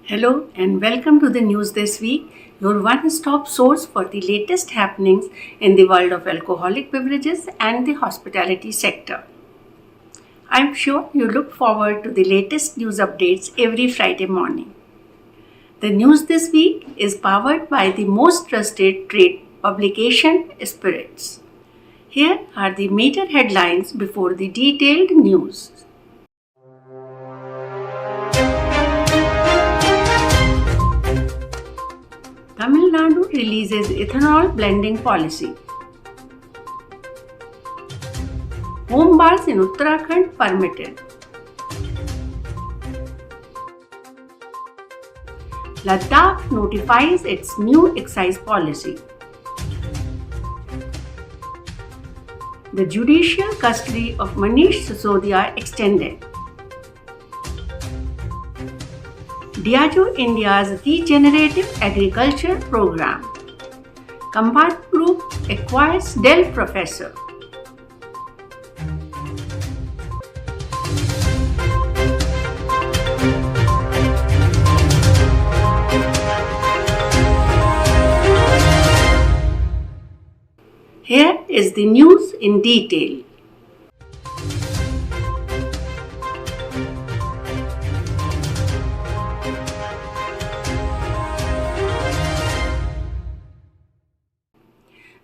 Hello and welcome to the news this week, your one-stop source for the latest happenings in the world of alcoholic beverages and the hospitality sector. I'm sure you look forward to the latest news updates every Friday morning. The news this week is powered by the most trusted trade publication, Spirits. Here are the major headlines before the detailed news. Tamil Nadu releases ethanol blending policy. Home bars in Uttarakhand permitted. Ladakh notifies its new excise policy. The judicial custody of Manish Sisodia extended. Diageo India's Regenerative Agriculture Program. Kambhat Group acquires Dell Professor. Here is the news in detail.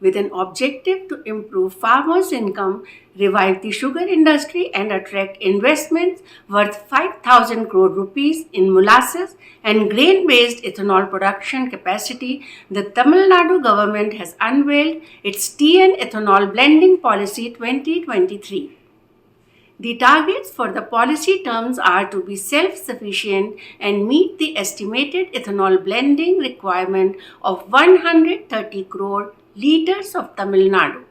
With an objective to improve farmers' income, revive the sugar industry and attract investments worth 5,000 crore rupees in molasses and grain-based ethanol production capacity, the Tamil Nadu government has unveiled its TN Ethanol Blending Policy 2023. The targets for the policy terms are to be self-sufficient and meet the estimated ethanol blending requirement of 130 crore liters of Tamil Nadu.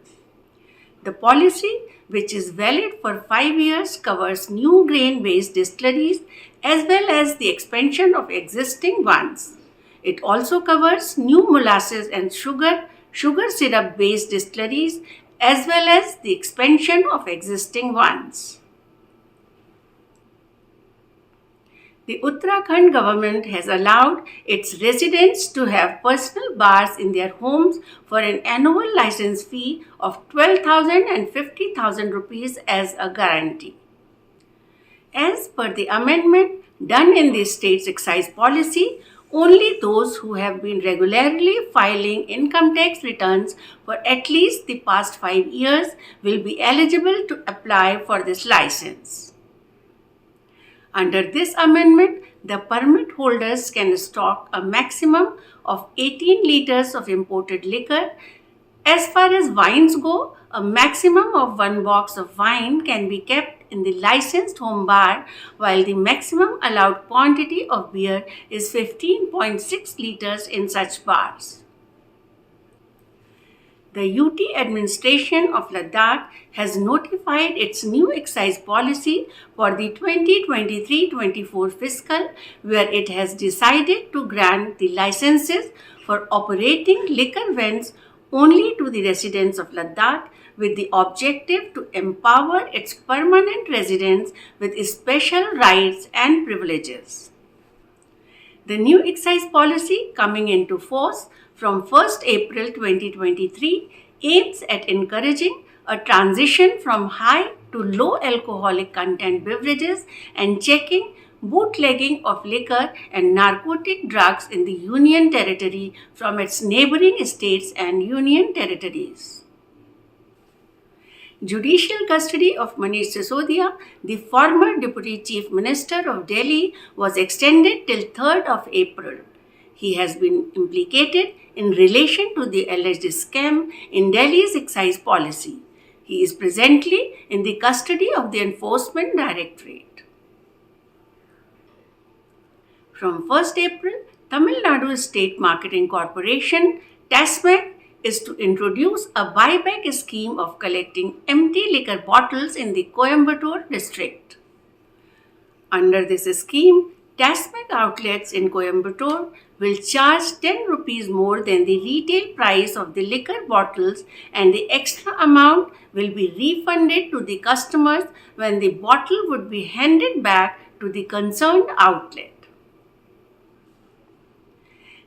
The policy, which is valid for 5 years, covers new grain-based distilleries as well as the expansion of existing ones. It also covers new molasses and sugar syrup-based distilleries as well as the expansion of existing ones. The Uttarakhand government has allowed its residents to have personal bars in their homes for an annual license fee of 12,000 and 50,000 rupees as a guarantee. As per the amendment done in the state's excise policy, only those who have been regularly filing income tax returns for at least the past 5 years will be eligible to apply for this license. Under this amendment, the permit holders can stock a maximum of 18 liters of imported liquor. As far as wines go, a maximum of 1 box of wine can be kept in the licensed home bar, while the maximum allowed quantity of beer is 15.6 liters in such bars. The UT administration of Ladakh has notified its new excise policy for the 2023-24 fiscal, where it has decided to grant the licenses for operating liquor vends only to the residents of Ladakh, with the objective to empower its permanent residents with special rights and privileges. The new excise policy, coming into force from 1st April 2023, aims at encouraging a transition from high to low alcoholic content beverages and checking bootlegging of liquor and narcotic drugs in the Union Territory from its neighboring states and Union Territories. Judicial custody of Manish Sisodia, the former Deputy Chief Minister of Delhi, was extended till 3rd of April. He has been implicated in relation to the alleged scam in Delhi's excise policy. He is presently in the custody of the Enforcement Directorate. From 1st April, Tamil Nadu State Marketing Corporation, TASMAC, is to introduce a buyback scheme of collecting empty liquor bottles in the Coimbatore district. Under this scheme, TASMAC outlets in Coimbatore will charge 10 rupees more than the retail price of the liquor bottles, and the extra amount will be refunded to the customers when the bottle would be handed back to the concerned outlet.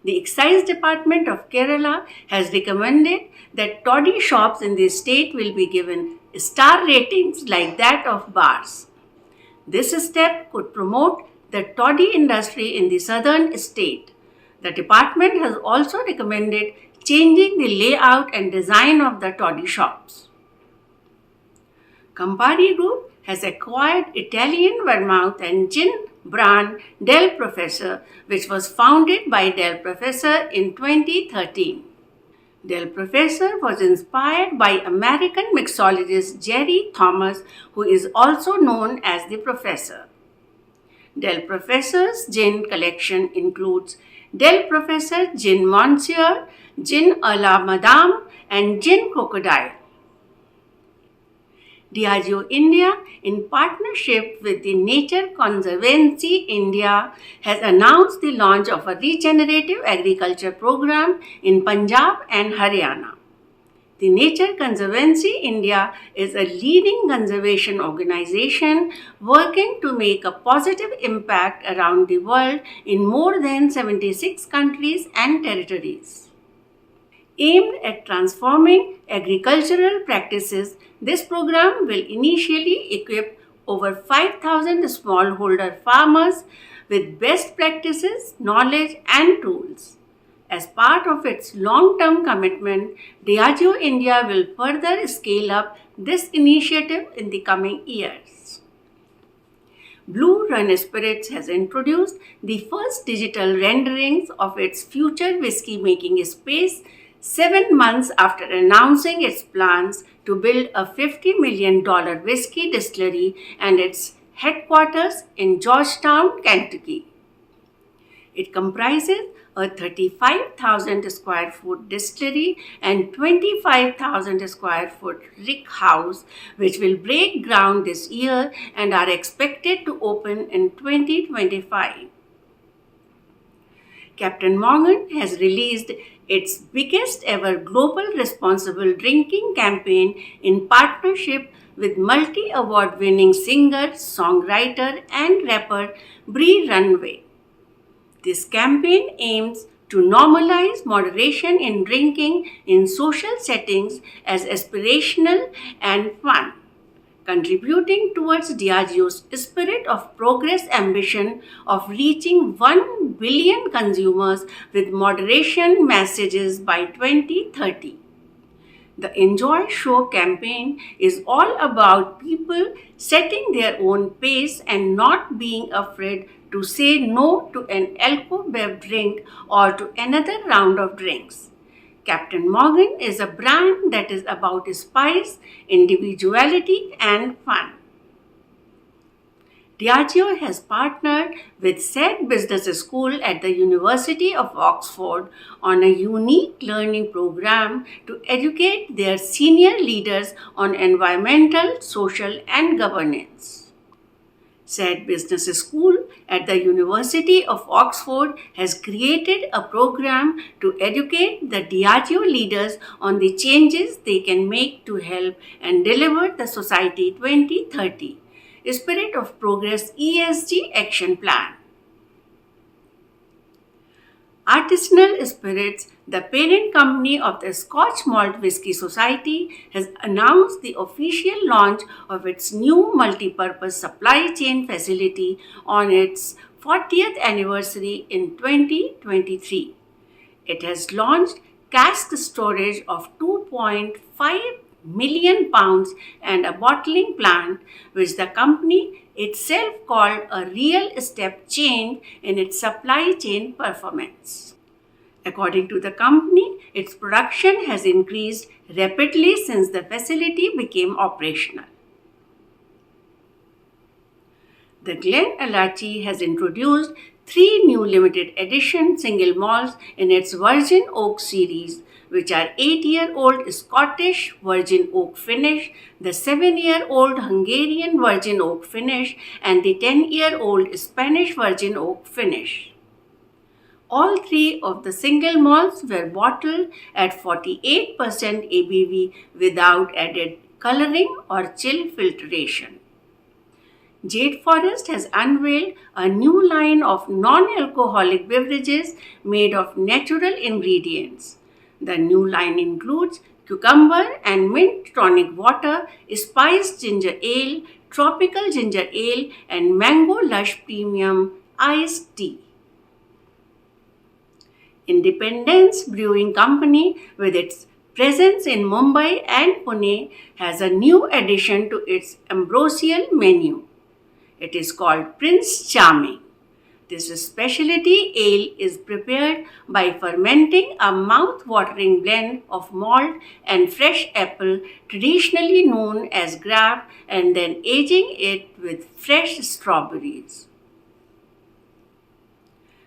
The Excise Department of Kerala has recommended that toddy shops in the state will be given star ratings like that of bars. This step could promote the toddy industry in the southern state. The department has also recommended changing the layout and design of the toddy shops. Campari Group has acquired Italian vermouth and gin brand Del Professor, which was founded by Del Professor in 2013. Del Professor was inspired by American mixologist Jerry Thomas, who is also known as the Professor. Del Professor's gin collection includes Del Professor Gin Monsieur, Gin a la Madame, and Gin Crocodile. Diageo India, in partnership with the Nature Conservancy India, has announced the launch of a regenerative agriculture program in Punjab and Haryana. The Nature Conservancy India is a leading conservation organization working to make a positive impact around the world in more than 76 countries and territories. Aimed at transforming agricultural practices, this program will initially equip over 5,000 smallholder farmers with best practices, knowledge, and tools. As part of its long-term commitment, Diageo India will further scale up this initiative in the coming years. Blue Run Spirits has introduced the first digital renderings of its future whiskey making space 7 months after announcing its plans to build a $50 million whiskey distillery and its headquarters in Georgetown, Kentucky. It comprises a 35,000 square foot distillery and 25,000 square foot rick house, which will break ground this year and are expected to open in 2025. Captain Morgan has released its biggest ever global responsible drinking campaign in partnership with multi-award winning singer, songwriter and rapper Bree Runway. This campaign aims to normalize moderation in drinking in social settings as aspirational and fun, contributing towards Diageo's spirit of progress ambition of reaching 1 billion consumers with moderation messages by 2030. The Enjoy Show campaign is all about people setting their own pace and not being afraid to say no to an alcohol drink or to another round of drinks. Captain Morgan is a brand that is about spice, individuality, and fun. Diageo has partnered with Said Business School at the University of Oxford on a unique learning program to educate their senior leaders on environmental, social, and governance. Said Business School at the University of Oxford has created a program to educate the Diageo leaders on the changes they can make to help and deliver the Society 2030 Spirit of Progress ESG Action Plan. Artisanal Spirits, the parent company of the Scotch Malt Whisky Society, has announced the official launch of its new multi-purpose supply chain facility on its 40th anniversary in 2023. It has launched cask storage of 2.5 million pounds and a bottling plant, which the company itself called a real step change in its supply chain performance. According to the company, its production has increased rapidly since the facility became operational. The Glenallachie has introduced 3 new limited edition single malts in its Virgin Oak series, which are 8-year-old Scottish Virgin Oak Finish, the 7-year-old Hungarian Virgin Oak Finish, and the 10-year-old Spanish Virgin Oak Finish. All 3 of the single malts were bottled at 48% ABV without added coloring or chill filtration. Jade Forest has unveiled a new line of non-alcoholic beverages made of natural ingredients. The new line includes cucumber and mint tonic water, spiced ginger ale, tropical ginger ale, and mango lush premium iced tea. Independence Brewing Company, with its presence in Mumbai and Pune, has a new addition to its ambrosial menu. It is called Prince Charming. This specialty ale is prepared by fermenting a mouth-watering blend of malt and fresh apple, traditionally known as grapes, and then aging it with fresh strawberries.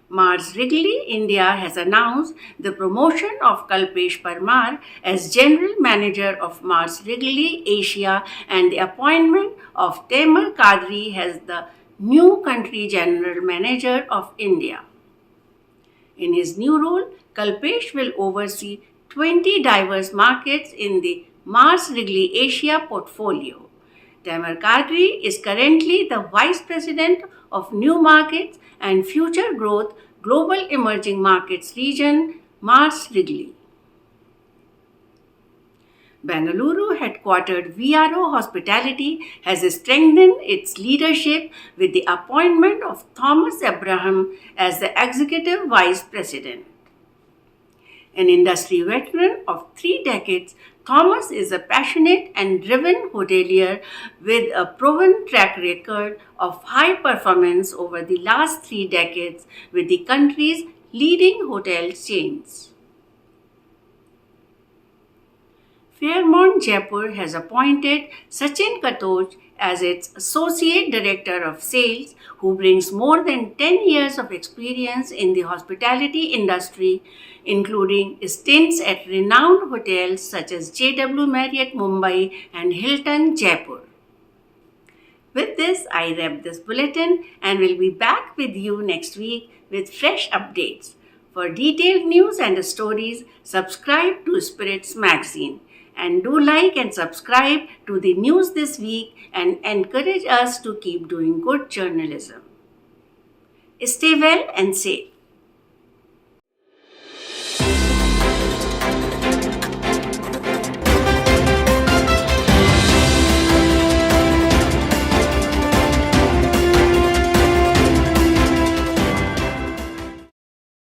Mars Wrigley India has announced the promotion of Kalpesh Parmar as General Manager of Mars Wrigley Asia and the appointment of Taimur Kadri as the new Country General Manager of India. In his new role, Kalpesh will oversee 20 diverse markets in the Mars Wrigley Asia portfolio. Taimur Kadri is currently the Vice President of New Markets and Future Growth Global Emerging Markets Region, Mars Wrigley. Bengaluru headquartered VRO Hospitality has strengthened its leadership with the appointment of Thomas Abraham as the Executive Vice President. An industry veteran of 3 decades, Thomas is a passionate and driven hotelier with a proven track record of high performance over the last 3 decades with the country's leading hotel chains. Fairmont Jaipur has appointed Sachin Katoch as its Associate Director of Sales, who brings more than 10 years of experience in the hospitality industry, including stints at renowned hotels such as JW Marriott Mumbai and Hilton Jaipur. With this, I wrap this bulletin and will be back with you next week with fresh updates. For detailed news and stories, subscribe to Spirits Magazine. And do like and subscribe to the news this week and encourage us to keep doing good journalism. Stay well and safe.